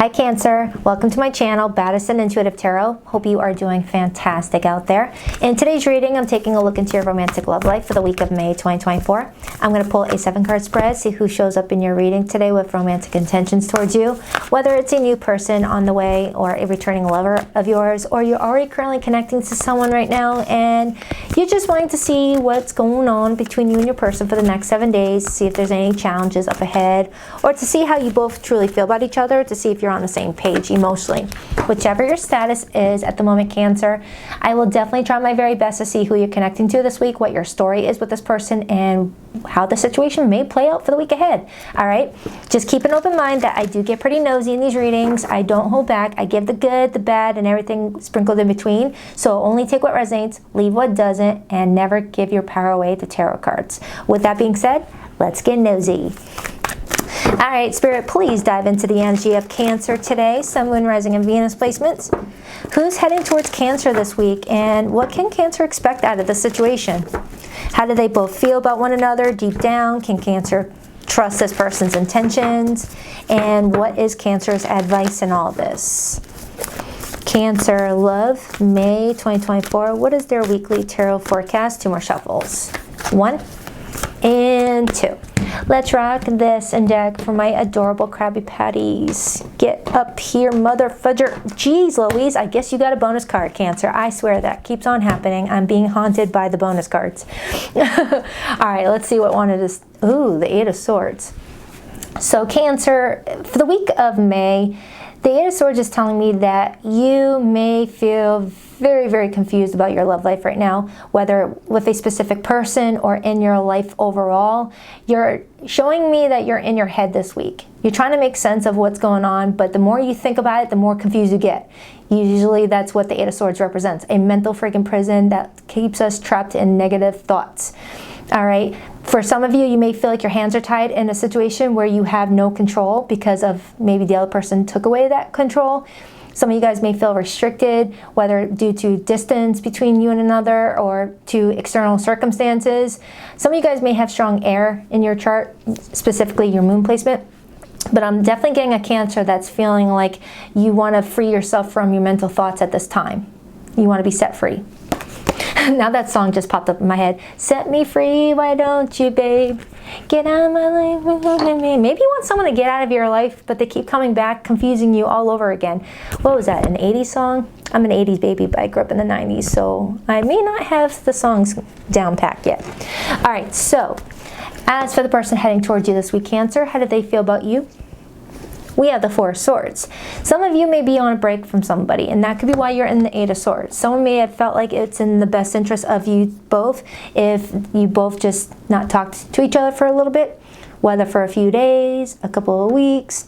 Hi Cancer, welcome to my channel, Baddison Intuitive Tarot. Hope you are doing fantastic out there. In today's reading, I'm taking a look into your romantic love life for the week of May 2024. I'm going to pull a 7-card spread, see who shows up in your reading today with romantic intentions towards you. Whether it's a new person on the way or a returning lover of yours, or you're already currently connecting to someone right now and you're just wanting to see what's going on between you and your person for the next 7 days, see if there's any challenges up ahead, or to see how you both truly feel about each other, to see if you're on the same page emotionally. Whichever your status is at the moment, Cancer, I will definitely try my very best to see who you're connecting to this week, what your story is with this person, and how the situation may play out for the week ahead. All right, just keep an open mind that I do get pretty nosy in these readings. I don't hold back. I give the good, the bad, and everything sprinkled in between. So only take what resonates, leave what doesn't, and never give your power away to tarot cards. With that being said, let's get nosy. All right, Spirit, please dive into the energy of Cancer today. Sun, Moon, Rising, and Venus placements. Who's heading towards Cancer this week, and what can Cancer expect out of the situation? How do they both feel about one another deep down? Can Cancer trust this person's intentions? And what is Cancer's advice in all this? Cancer love, May 2024. What is their weekly tarot forecast? 2 more shuffles. 1 and 2. Let's rock this and deck for my adorable Krabby Patties. Get up here, mother fudger. Jeez Louise, I guess you got a bonus card, Cancer. I swear that keeps on happening. I'm being haunted by the bonus cards. All right, let's see what one it is. Ooh, the 8 of Swords. So Cancer, for the week of May, the 8 of Swords is telling me that you may feel very, very confused about your love life right now, whether with a specific person or in your life overall. You're showing me that you're in your head this week. You're trying to make sense of what's going on, but the more you think about it, the more confused you get. Usually that's what the 8 of Swords represents, a mental freaking prison that keeps us trapped in negative thoughts. All right, for some of you, you may feel like your hands are tied in a situation where you have no control because of maybe the other person took away that control. Some of you guys may feel restricted, whether due to distance between you and another or to external circumstances. Some of you guys may have strong air in your chart, specifically your moon placement. But I'm definitely getting a Cancer that's feeling like you want to free yourself from your mental thoughts at this time. You want to be set free. Now that song just popped up in my head. Set me free, why don't you, babe? Get out of my life. Maybe you want someone to get out of your life, but they keep coming back, confusing you all over again. What was that, an 80s song? I'm an 80s baby, but I grew up in the 90s, so I may not have the songs down packed yet. All right, so as for the person heading towards you this week, Cancer, how do they feel about you? We have the 4 of Swords. Some of you may be on a break from somebody, and that could be why you're in the 8 of Swords. Someone may have felt like it's in the best interest of you both if you both just not talked to each other for a little bit, whether for a few days, a couple of weeks.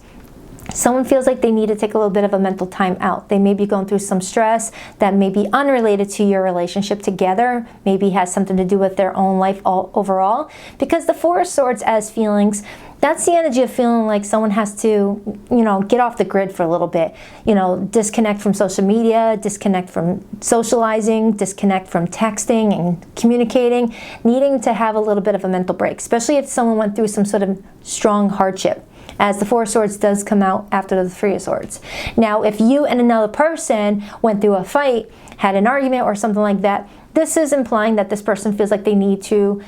Someone feels like they need to take a little bit of a mental time out. They may be going through some stress that may be unrelated to your relationship together, maybe has something to do with their own life overall. Because the 4 of Swords as feelings, that's the energy of feeling like someone has to, get off the grid for a little bit. Disconnect from social media, disconnect from socializing, disconnect from texting and communicating, needing to have a little bit of a mental break, especially if someone went through some sort of strong hardship, as the 4 of Swords does come out after the 3 of Swords. Now, if you and another person went through a fight, had an argument or something like that, this is implying that this person feels like they need to,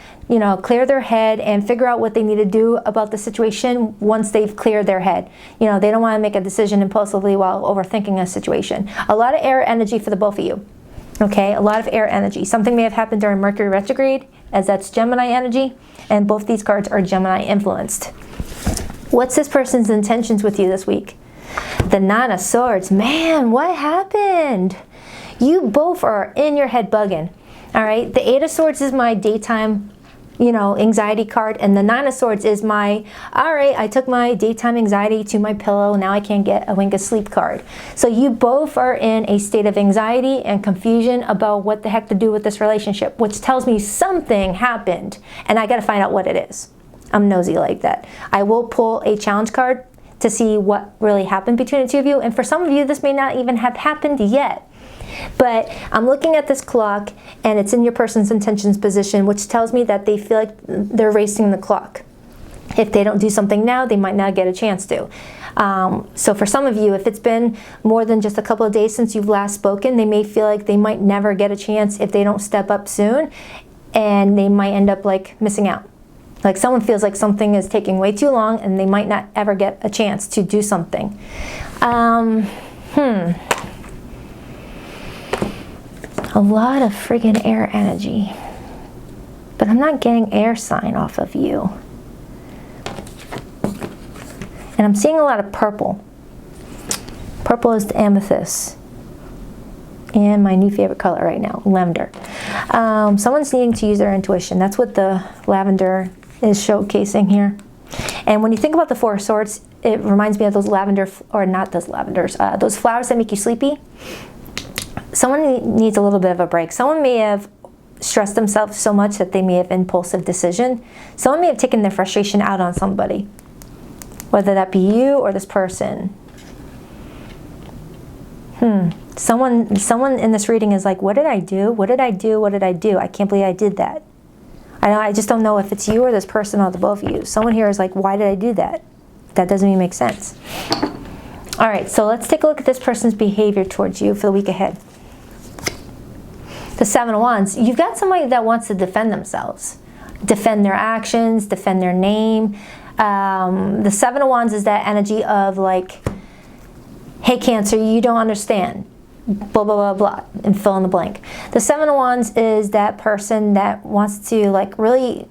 clear their head and figure out what they need to do about the situation once they've cleared their head. They don't want to make a decision impulsively while overthinking a situation. A lot of air energy for the both of you. Okay, a lot of air energy. Something may have happened during Mercury retrograde, as that's Gemini energy, and both these cards are Gemini influenced. What's this person's intentions with you this week? The 9 of Swords. Man, what happened? You both are in your head bugging. All right, the 8 of Swords is my daytime, anxiety card, and the 9 of Swords is my, all right, I took my daytime anxiety to my pillow, now I can't get a wink of sleep card. So you both are in a state of anxiety and confusion about what the heck to do with this relationship, which tells me something happened, and I got to find out what it is. I'm nosy like that. I will pull a challenge card to see what really happened between the two of you, and for some of you, this may not even have happened yet. But I'm looking at this clock, and it's in your person's intentions position, which tells me that they feel like they're racing the clock. If they don't do something now, they might not get a chance to. So for some of you, if it's been more than just a couple of days since you've last spoken, they may feel like they might never get a chance if they don't step up soon, and they might end up like missing out. Like someone feels like something is taking way too long and they might not ever get a chance to do something. A lot of friggin' air energy. But I'm not getting air sign off of you. And I'm seeing a lot of purple. Purple is the amethyst. And my new favorite color right now, lavender. Someone's needing to use their intuition. That's what the lavender is showcasing here. And when you think about the Four of Swords, it reminds me of those lavender, or not those lavenders, those flowers that make you sleepy. Someone needs a little bit of a break. Someone may have stressed themselves so much that they may have impulsive decision. Someone may have taken their frustration out on somebody, whether that be you or this person. Someone in this reading is like, what did I do? What did I do? What did I do? I can't believe I did that. I just don't know if it's you or this person or the both of you. Someone here is like, why did I do that? That doesn't even make sense. All right, so let's take a look at this person's behavior towards you for the week ahead. The Seven of Wands. You've got somebody that wants to defend themselves. Defend their actions, defend their name. The Seven of Wands is that energy of like, hey Cancer, you don't understand. Blah, blah, blah, blah, and fill in the blank. The Seven of Wands is that person that wants to like really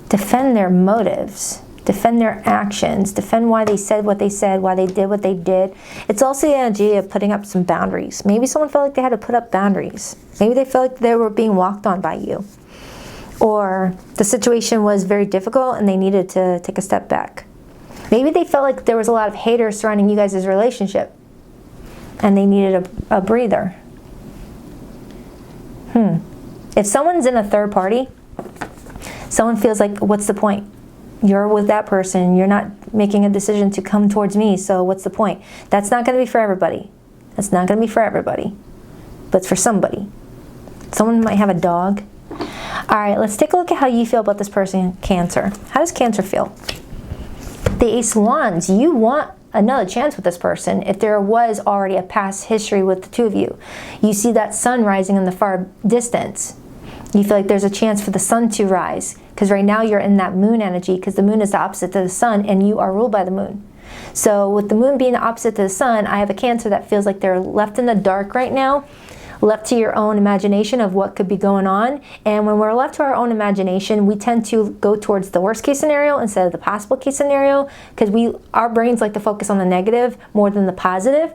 defend their motives, defend their actions, defend why they said what they said, why they did what they did. It's also the energy of putting up some boundaries. Maybe someone felt like they had to put up boundaries. Maybe they felt like they were being walked on by you. Or the situation was very difficult and they needed to take a step back. Maybe they felt like there was a lot of haters surrounding you guys' relationship and they needed a breather. If someone's in a third party, someone feels like, what's the point? You're with that person. You're not making a decision to come towards me, so what's the point? That's not going to be for everybody. That's not going to be for everybody. But it's for somebody. Someone might have a dog. All right, let's take a look at how you feel about this person, Cancer. How does Cancer feel? The Ace of Wands. You want another chance with this person if there was already a past history with the two of you. You see that sun rising in the far distance. You feel like there's a chance for the sun to rise because right now you're in that moon energy because the moon is the opposite to the sun and you are ruled by the moon. So with the moon being the opposite to the sun, I have a Cancer that feels like they're left in the dark right now, left to your own imagination of what could be going on. And when we're left to our own imagination, we tend to go towards the worst case scenario instead of the possible case scenario because our brains like to focus on the negative more than the positive.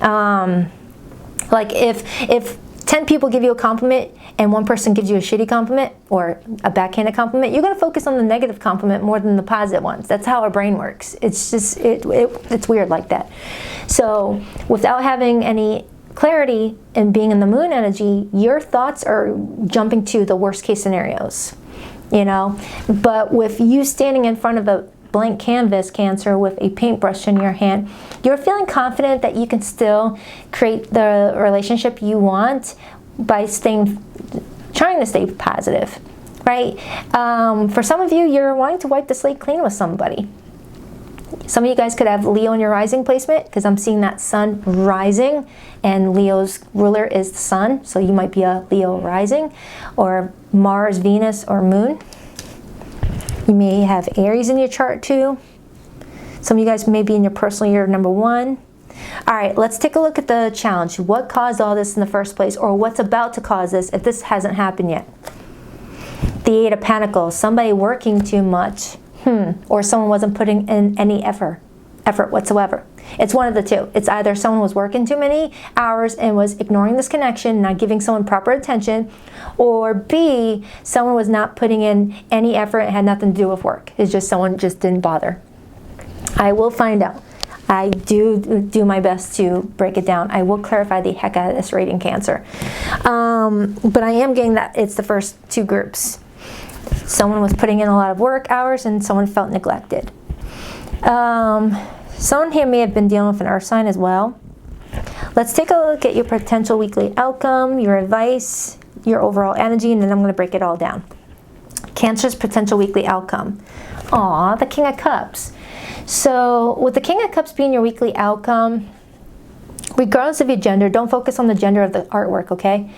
Like if 10 people give you a compliment and one person gives you a shitty compliment or a backhanded compliment, you're going to focus on the negative compliment more than the positive ones. That's how our brain works. It's just, it's weird like that. So without having any clarity and being in the moon energy, your thoughts are jumping to the worst case scenarios, you know. But with you standing in front of a blank canvas, Cancer, with a paintbrush in your hand, you're feeling confident that you can still create the relationship you want by trying to stay positive, right? For some of you, you're wanting to wipe the slate clean with somebody. Some of you guys could have Leo in your rising placement because I'm seeing that sun rising and Leo's ruler is the sun. So you might be a Leo rising or Mars, Venus, or Moon. You may have Aries in your chart too. Some of you guys may be in your personal year number 1. All right, let's take a look at the challenge. What caused all this in the first place or what's about to cause this if this hasn't happened yet? The Eight of Pentacles, somebody working too much. Or someone wasn't putting in any effort whatsoever. It's one of the two. It's either someone was working too many hours and was ignoring this connection, not giving someone proper attention, or B, someone was not putting in any effort and had nothing to do with work. It's just someone just didn't bother. I will find out. I do my best to break it down. I will clarify the heck out of this reading, Cancer. But I am getting that it's the first two groups. Someone was putting in a lot of work hours and someone felt neglected. Someone here may have been dealing with an earth sign as well. Let's take a look at your potential weekly outcome, your advice, your overall energy, and then I'm going to break it all down. Cancer's potential weekly outcome. Aw, the King of Cups. So with the King of Cups being your weekly outcome, regardless of your gender, don't focus on the gender of the artwork, okay?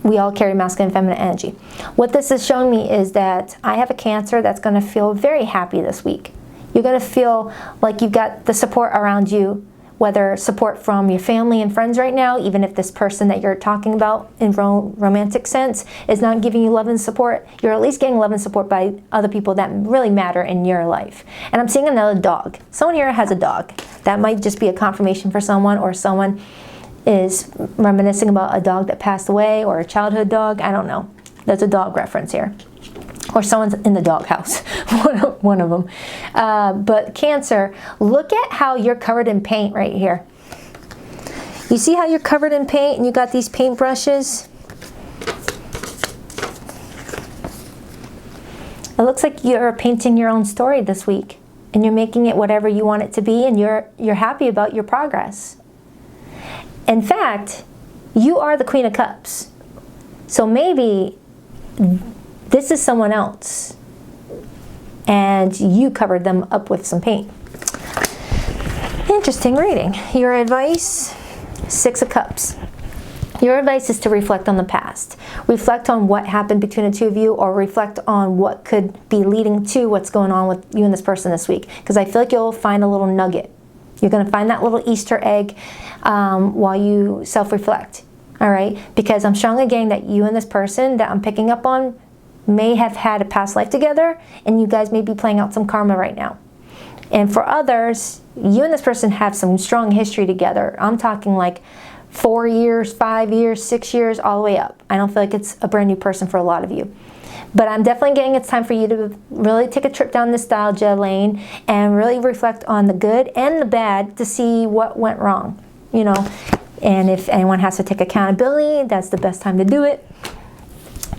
We all carry masculine and feminine energy. What this is showing me is that I have a Cancer that's going to feel very happy this week. You're going to feel like you've got the support around you, whether support from your family and friends right now, even if this person that you're talking about in romantic sense is not giving you love and support, you're at least getting love and support by other people that really matter in your life. And I'm seeing another dog. Someone here has a dog. That might just be a confirmation for someone, or someone is reminiscing about a dog that passed away, or a childhood dog. I don't know. There's a dog reference here. Or someone's in the doghouse, one of them. But Cancer, look at how you're covered in paint right here. You see how you're covered in paint and you got these paint brushes? It looks like you're painting your own story this week, and you're making it whatever you want it to be, and you're happy about your progress. In fact, you are the Queen of Cups. So maybe this is someone else, and you covered them up with some paint. Interesting reading. Your advice, Six of Cups. Your advice is to reflect on the past. Reflect on what happened between the two of you, or reflect on what could be leading to what's going on with you and this person this week. Because I feel like you'll find a little nugget. You're going to find that little Easter egg while you self-reflect. All right? Because I'm strongly getting that you and this person that I'm picking up on may have had a past life together, and you guys may be playing out some karma right now. And for others, you and this person have some strong history together. I'm talking like 4 years, 5 years, 6 years, all the way up. I don't feel like it's a brand new person for a lot of you. But I'm definitely getting it's time for you to really take a trip down nostalgia lane and really reflect on the good and the bad to see what went wrong, you know. And if anyone has to take accountability, that's the best time to do it.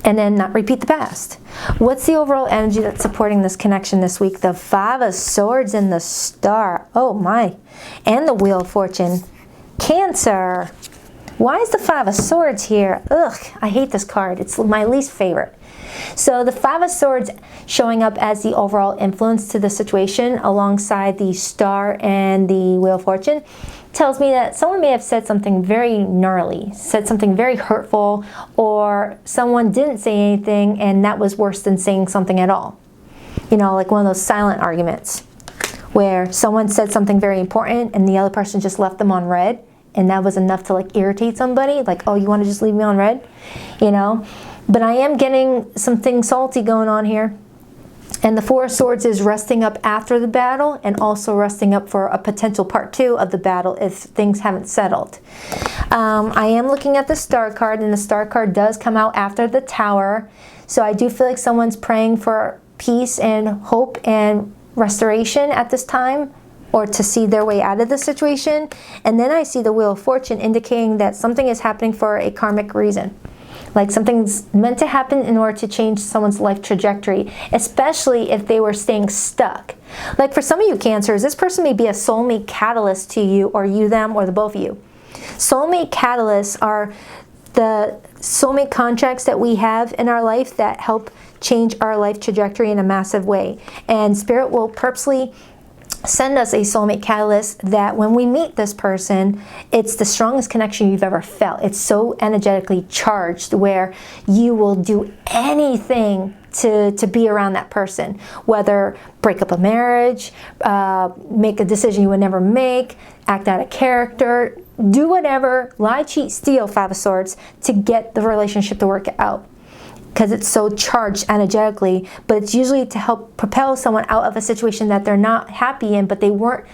And then not repeat the past. What's the overall energy that's supporting this connection this week? The Five of Swords and the Star. Oh my. And the Wheel of Fortune. Cancer. Why is the Five of Swords here? Ugh, I hate this card. It's my least favorite. So the Five of Swords showing up as the overall influence to the situation alongside the Star and the Wheel of Fortune tells me that someone may have said something very gnarly, said something very hurtful, or someone didn't say anything and that was worse than saying something at all. You know, like one of those silent arguments where someone said something very important and the other person just left them on red, and that was enough to like irritate somebody, like, oh, you want to just leave me on red, you know? But I am getting something salty going on here. And the Four of Swords is resting up after the battle, and also resting up for a potential part 2 of the battle if things haven't settled. I am looking at the Star card, and the Star card does come out after the Tower. So I do feel like someone's praying for peace and hope and restoration at this time, or to see their way out of the situation. And then I see the Wheel of Fortune indicating that something is happening for a karmic reason. Like something's meant to happen in order to change someone's life trajectory, especially if they were staying stuck. Like for some of you Cancers, this person may be a soulmate catalyst to you, or you, them, or the both of you. Soulmate catalysts are the soulmate contracts that we have in our life that help change our life trajectory in a massive way. And Spirit will purposely send us a soulmate catalyst that when we meet this person, it's the strongest connection you've ever felt. It's so energetically charged where you will do anything to be around that person, whether break up a marriage, make a decision you would never make, act out of character, do whatever, lie, cheat, steal, Five of Swords, to get the relationship to work out. Because it's so charged energetically, but it's usually to help propel someone out of a situation that they're not happy in, but they weren't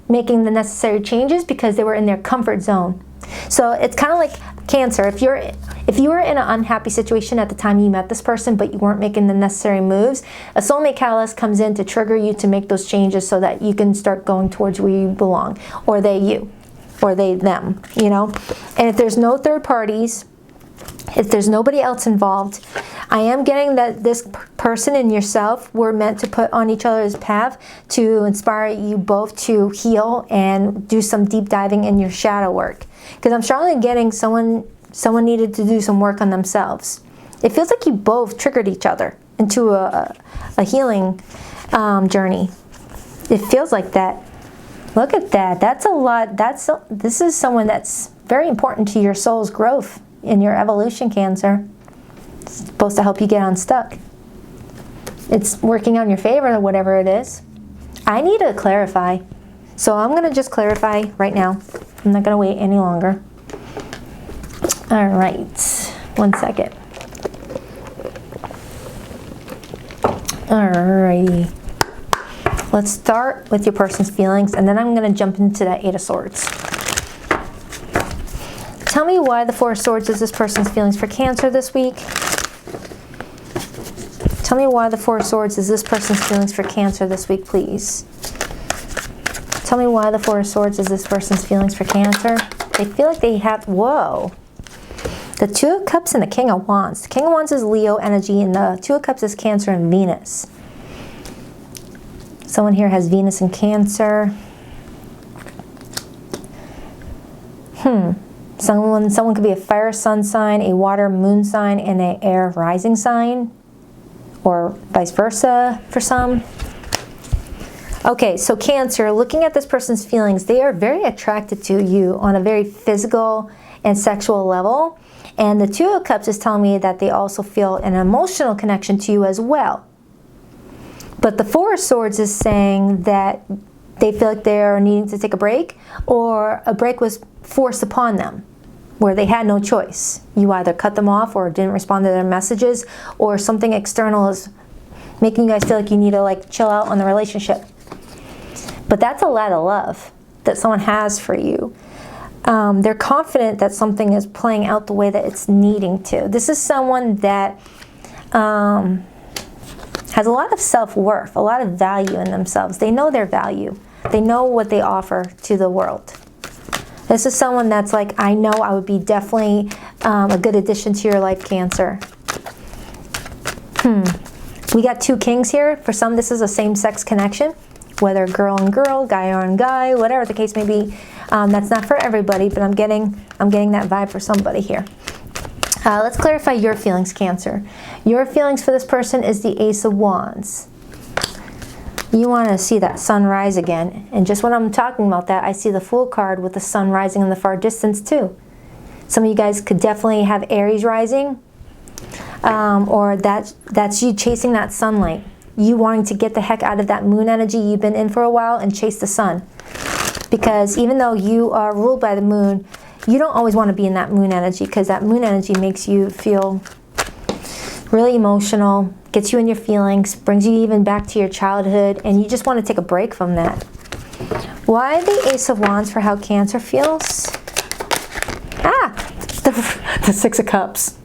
making the necessary changes because they were in their comfort zone. So it's kind of like Cancer. If you were in an unhappy situation at the time you met this person, but you weren't making the necessary moves, a soulmate catalyst comes in to trigger you to make those changes so that you can start going towards where you belong, or they you, or they them, you know? And if there's no third parties, if there's nobody else involved, I am getting that this person and yourself were meant to put on each other's path to inspire you both to heal and do some deep diving in your shadow work. Because I'm strongly getting someone needed to do some work on themselves. It feels like you both triggered each other into a healing journey. It feels like that. Look at that. That's a lot. This is someone that's very important to your soul's growth in your evolution, Cancer. It's supposed to help you get unstuck. It's working on your favor or whatever it is. I need to clarify. So I'm going to just clarify right now. I'm not going to wait any longer. All right. 1 second. Alrighty. Let's start with your person's feelings, and then I'm going to jump into that Eight of Swords. Tell me why the Four of Swords is this person's feelings for Cancer this week. Tell me why the Four of Swords is this person's feelings for Cancer this week, please. Tell me why the Four of Swords is this person's feelings for Cancer. They feel like they have, whoa. The Two of Cups and the King of Wands. The King of Wands is Leo energy, and the Two of Cups is Cancer and Venus. Someone here has Venus and Cancer. Someone could be a fire sun sign, a water moon sign, and an air rising sign. Or vice versa for some. Okay, so Cancer, looking at this person's feelings, they are very attracted to you on a very physical and sexual level. And the Two of Cups is telling me that they also feel an emotional connection to you as well. But the Four of Swords is saying that they feel like they're needing to take a break, or a break was forced upon them, where they had no choice. You either cut them off or didn't respond to their messages, or something external is making you guys feel like you need to like chill out on the relationship. But that's a lot of love that someone has for you. They're confident that something is playing out the way that it's needing to. This is someone that has a lot of self-worth, a lot of value in themselves. They know their value. They know what they offer to the world. This is someone that's like, I know I would be definitely a good addition to your life, Cancer. We got two kings here. For some, this is a same-sex connection, whether girl and girl, guy on guy, whatever the case may be. That's not for everybody, but I'm getting that vibe for somebody here. Let's clarify your feelings, Cancer. Your feelings for this person is the Ace of Wands. You want to see that sun rise again. And just when I'm talking about that, I see the Fool card with the sun rising in the far distance too. Some of you guys could definitely have Aries rising, or that's you chasing that sunlight. You wanting to get the heck out of that moon energy you've been in for a while and chase the sun. Because even though you are ruled by the moon, you don't always want to be in that moon energy, because that moon energy makes you feel really emotional, gets you in your feelings, brings you even back to your childhood, and you just want to take a break from that. Why the Ace of Wands for how Cancer feels? The Six of Cups.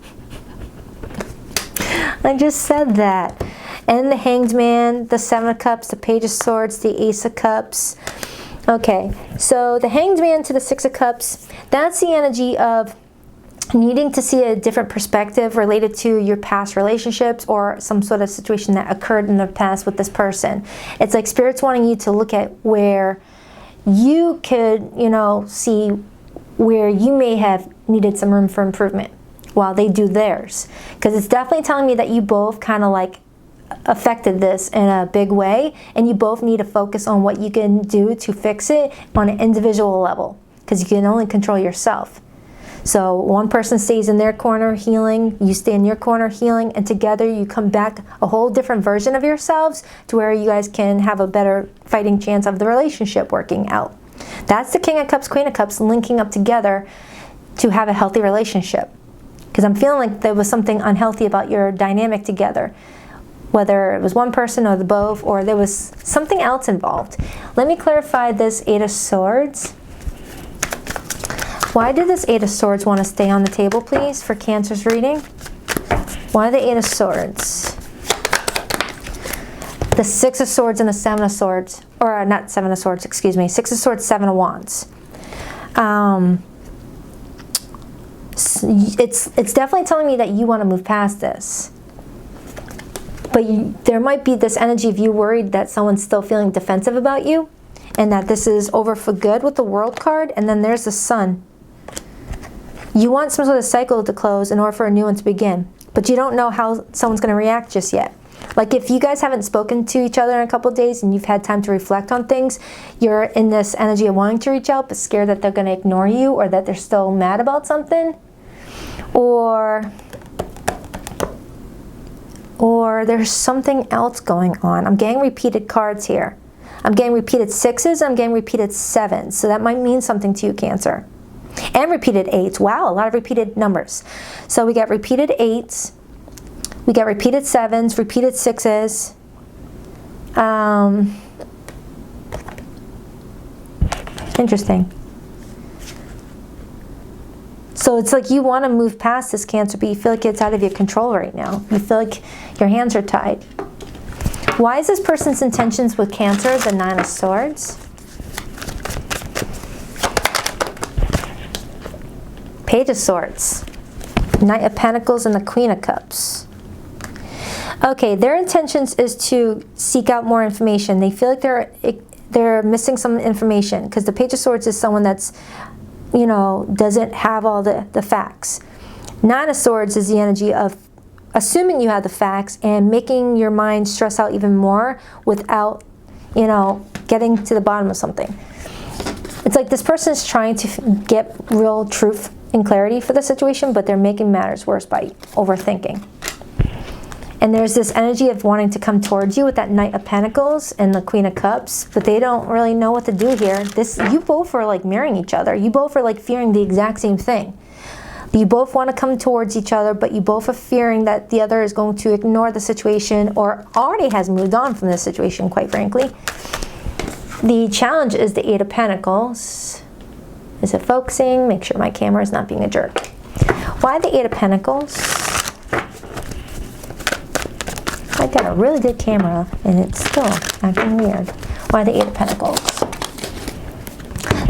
I just said that. And the Hanged Man, the Seven of Cups, the Page of Swords, the Ace of Cups. Okay, so the Hanged Man to the Six of Cups, that's the energy of needing to see a different perspective related to your past relationships or some sort of situation that occurred in the past with this person. It's like Spirit's wanting you to look at where you could, see where you may have needed some room for improvement while they do theirs. Because it's definitely telling me that you both kind of like affected this in a big way, and you both need to focus on what you can do to fix it on an individual level, because you can only control yourself. So one person stays in their corner healing, you stay in your corner healing, and together you come back a whole different version of yourselves to where you guys can have a better fighting chance of the relationship working out. That's the King of Cups, Queen of Cups linking up together to have a healthy relationship. Because I'm feeling like there was something unhealthy about your dynamic together. Whether it was one person or the both, or there was something else involved. Let me clarify this Eight of Swords. Why did this Eight of Swords want to stay on the table, please, for Cancer's reading? Why the Eight of Swords? The Six of Swords and the Seven of Swords. Or not Seven of Swords, excuse me. Six of Swords, Seven of Wands. It's definitely telling me that you want to move past this. But there might be this energy of you worried that someone's still feeling defensive about you, and that this is over for good with the World card, and then there's the Sun. You want some sort of cycle to close in order for a new one to begin, but you don't know how someone's going to react just yet. Like if you guys haven't spoken to each other in a couple of days and you've had time to reflect on things, you're in this energy of wanting to reach out but scared that they're going to ignore you or that they're still mad about something. Or there's something else going on. I'm getting repeated cards here. I'm getting repeated 6s, I'm getting repeated 7s. So that might mean something to you, Cancer. And repeated 8s. Wow, a lot of repeated numbers. So we got repeated 8s. We got repeated 7s, repeated 6s. Interesting. So it's like you want to move past this, Cancer, but you feel like it's out of your control right now. You feel like your hands are tied. Why is this person's intentions with Cancer the 9 of Swords? Page of Swords. Knight of Pentacles and the Queen of Cups. Okay, their intentions is to seek out more information. They feel like they're missing some information because the Page of Swords is someone that's, you know, doesn't have all the facts. 9 of Swords is the energy of assuming you have the facts and making your mind stress out even more without, you know, getting to the bottom of something. It's like this person is trying to get real truth and clarity for the situation, but they're making matters worse by overthinking. And there's this energy of wanting to come towards you with that Knight of Pentacles and the Queen of Cups, but they don't really know what to do here. You both are like mirroring each other. You both are like fearing the exact same thing. You both want to come towards each other, but you both are fearing that the other is going to ignore the situation or already has moved on from this situation, quite frankly. The challenge is the 8 of Pentacles. Is it focusing? Make sure my camera is not being a jerk. Why the 8 of Pentacles? I got a really good camera and it's still acting weird. Why the 8 of Pentacles?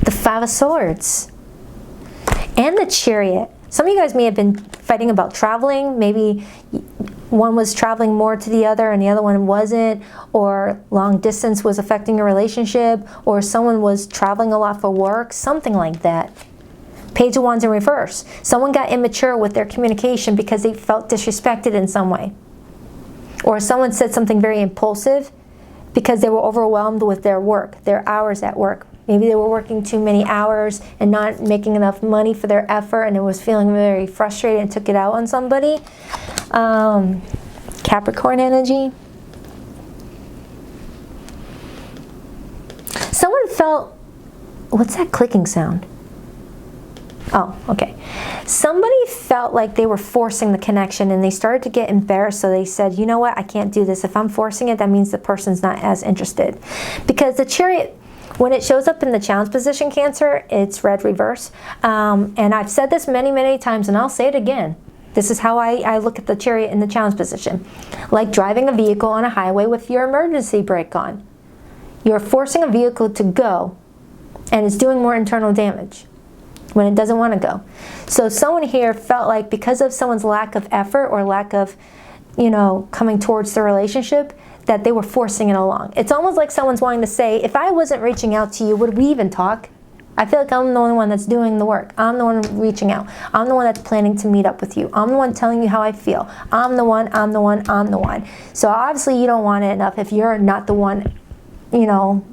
The 5 of Swords. And the Chariot. Some of you guys may have been fighting about traveling. Maybe one was traveling more to the other and the other one wasn't, or long distance was affecting your relationship, or someone was traveling a lot for work, something like that. Page of Wands in reverse. Someone got immature with their communication because they felt disrespected in some way. Or someone said something very impulsive because they were overwhelmed with their work, their hours at work. Maybe they were working too many hours and not making enough money for their effort, and it was feeling very frustrated and took it out on somebody. Capricorn energy. Someone felt, what's that clicking sound? Oh, okay. Somebody felt like they were forcing the connection and they started to get embarrassed, so they said, you know what, I can't do this. If I'm forcing it, that means the person's not as interested. Because the Chariot, when it shows up in the challenge position, Cancer, it's red reverse. And I've said this many, many times, and I'll say it again. This is how I look at the Chariot in the challenge position. Like driving a vehicle on a highway with your emergency brake on. You're forcing a vehicle to go, and it's doing more internal damage when it doesn't want to go. So someone here felt like because of someone's lack of effort or lack of, you know, coming towards the relationship, that they were forcing it along. It's almost like someone's wanting to say, if I wasn't reaching out to you, would we even talk? I feel like I'm the only one that's doing the work. I'm the one reaching out. I'm the one that's planning to meet up with you. I'm the one telling you how I feel. I'm the one, I'm the one, I'm the one. So obviously you don't want it enough if you're not the one, you know.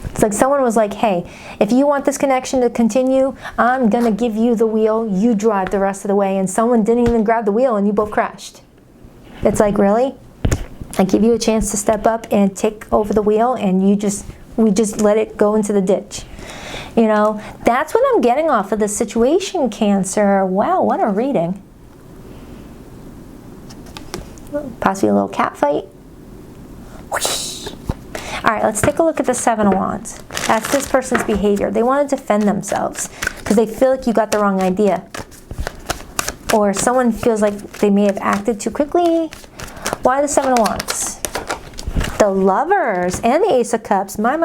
It's like someone was like, hey, if you want this connection to continue, I'm gonna give you the wheel, you drive the rest of the way, and someone didn't even grab the wheel and you both crashed. It's like, really? I give you a chance to step up and take over the wheel, and we just let it go into the ditch. You know, that's what I'm getting off of the situation, Cancer. Wow, what a reading. Possibly a little cat fight. All right, let's take a look at the 7 of Wands. That's this person's behavior. They want to defend themselves because they feel like you got the wrong idea. Or someone feels like they may have acted too quickly. Why the 7 of Wands? The Lovers and the Ace of Cups. My.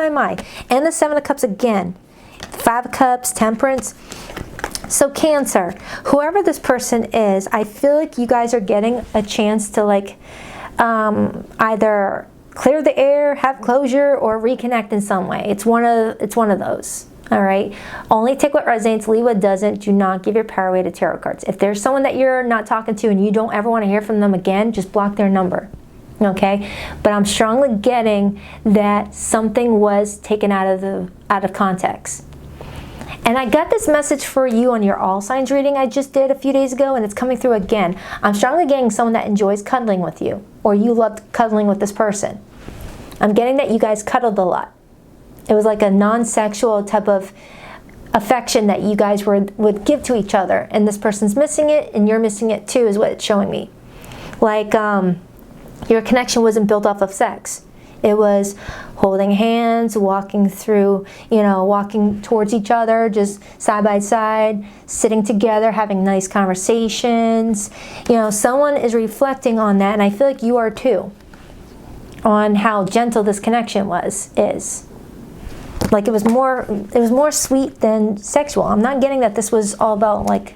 And the 7 of Cups again. 5 of Cups, Temperance. So Cancer, whoever this person is, I feel like you guys are getting a chance to like either clear the air, have closure, or reconnect in some way. It's one of those. All right. Only take what resonates, leave what doesn't. Do not give your power away to tarot cards. If there's someone that you're not talking to and you don't ever want to hear from them again, just block their number. okay? But I'm strongly getting that something was taken out of context. And I got this message for you on your all signs reading I just did a few days ago, and it's coming through again. I'm strongly getting someone that enjoys cuddling with you, or you loved cuddling with this person. I'm getting that you guys cuddled a lot. It was like a non-sexual type of affection that you guys would give to each other, and this person's missing it and you're missing it too, is what it's showing me. Like your connection wasn't built off of sex. It was holding hands, walking through, walking towards each other, just side by side, sitting together, having nice conversations. Someone is reflecting on that, and I feel like you are too, on how gentle this connection is. Like it was more sweet than sexual. I'm not getting that this was all about, like,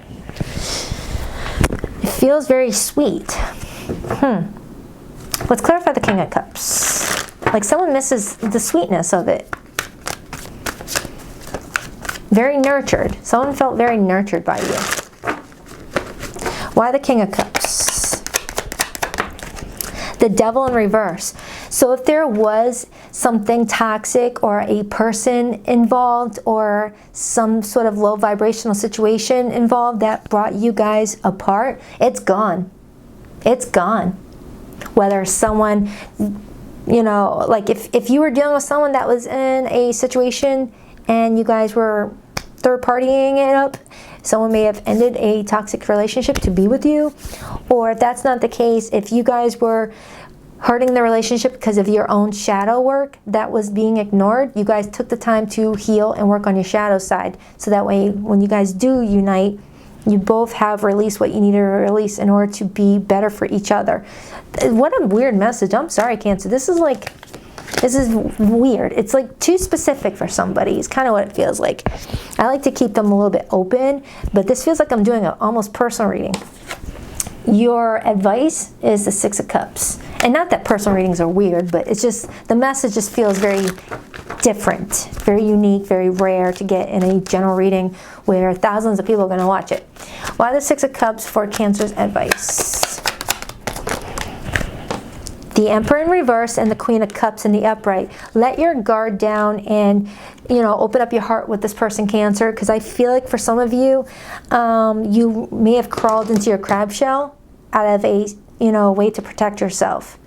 it feels very sweet. Let's clarify the King of Cups. Like someone misses the sweetness of it. Very nurtured. Someone felt very nurtured by you. Why the King of Cups? The Devil in reverse. So if there was something toxic or a person involved or some sort of low vibrational situation involved that brought you guys apart, it's gone. It's gone. Whether someone, like if you were dealing with someone that was in a situation and you guys were third partying it up, someone may have ended a toxic relationship to be with you. Or if that's not the case, if you guys were hurting the relationship because of your own shadow work that was being ignored, you guys took the time to heal and work on your shadow side. So that way, when you guys do unite, you both have released what you need to release in order to be better for each other. What a weird message. I'm sorry, Cancer. This is weird. It's like too specific for somebody. It's kind of what it feels like. I like to keep them a little bit open, but this feels like I'm doing an almost personal reading. Your advice is the Six of Cups. And not that personal readings are weird, but it's just, the message just feels very different, very unique, very rare to get in a general reading where thousands of people are going to watch it. Why the Six of Cups for Cancer's advice? The Emperor in reverse and the Queen of Cups in the upright. Let your guard down and, open up your heart with this person, Cancer, because I feel like for some of you, you may have crawled into your crab shell out of a, way to protect yourself.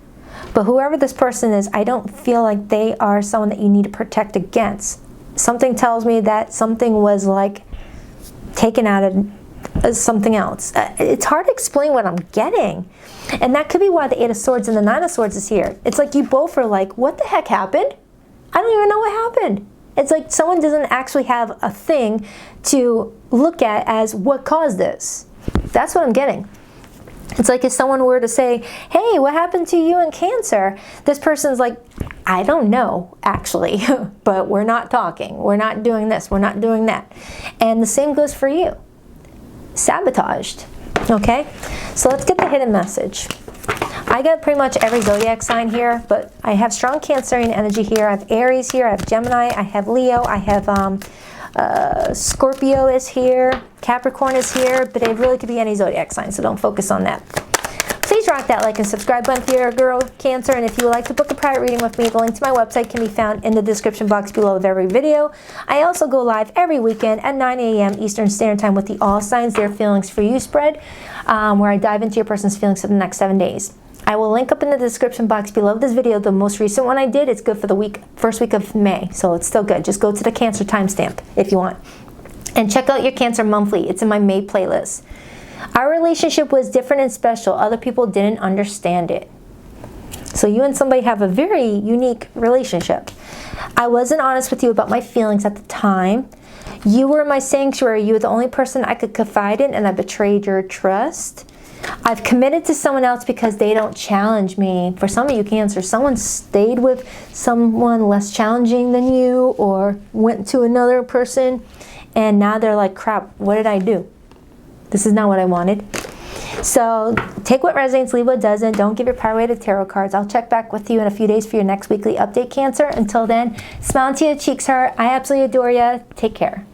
But whoever this person is, I don't feel like they are someone that you need to protect against. Something tells me that something was like taken out of something else. It's hard to explain what I'm getting. And that could be why the Eight of Swords and the Nine of Swords is here. It's like you both are like, what the heck happened? I don't even know what happened. It's like someone doesn't actually have a thing to look at as what caused this. That's what I'm getting. It's like if someone were to say, hey, what happened to you in Cancer? This person's like, I don't know, actually, but we're not talking. We're not doing this. We're not doing that. And the same goes for you. Sabotaged. Okay? So let's get the hidden message. I got pretty much every zodiac sign here, but I have strong Cancerian energy here. I have Aries here. I have Gemini. I have Leo. I have Scorpio is here. Capricorn is here, but it really could be any zodiac sign, so don't focus on that. Please rock that like and subscribe button if you're a girl, Cancer, and if you would like to book a private reading with me, the link to my website can be found in the description box below of every video. I also go live every weekend at 9 a.m. Eastern Standard Time with the All Signs, Their Feelings for You spread, where I dive into your person's feelings for the next 7 days. I will link up in the description box below this video. The most recent one I did, it's good for the first week of May, so it's still good. Just go to the Cancer timestamp if you want. And check out your Cancer monthly. It's in my May playlist. Our relationship was different and special. Other people didn't understand it. So you and somebody have a very unique relationship. I wasn't honest with you about my feelings at the time. You were my sanctuary. You were the only person I could confide in, and I betrayed your trust. I've committed to someone else because they don't challenge me. For some of you Cancer, someone stayed with someone less challenging than you or went to another person, and now they're like, crap, what did I do? This is not what I wanted. So take what resonates, leave what doesn't. Don't give your power away to tarot cards. I'll check back with you in a few days for your next weekly update, Cancer. Until then, smile until your cheeks hurt. I absolutely adore you. Take care.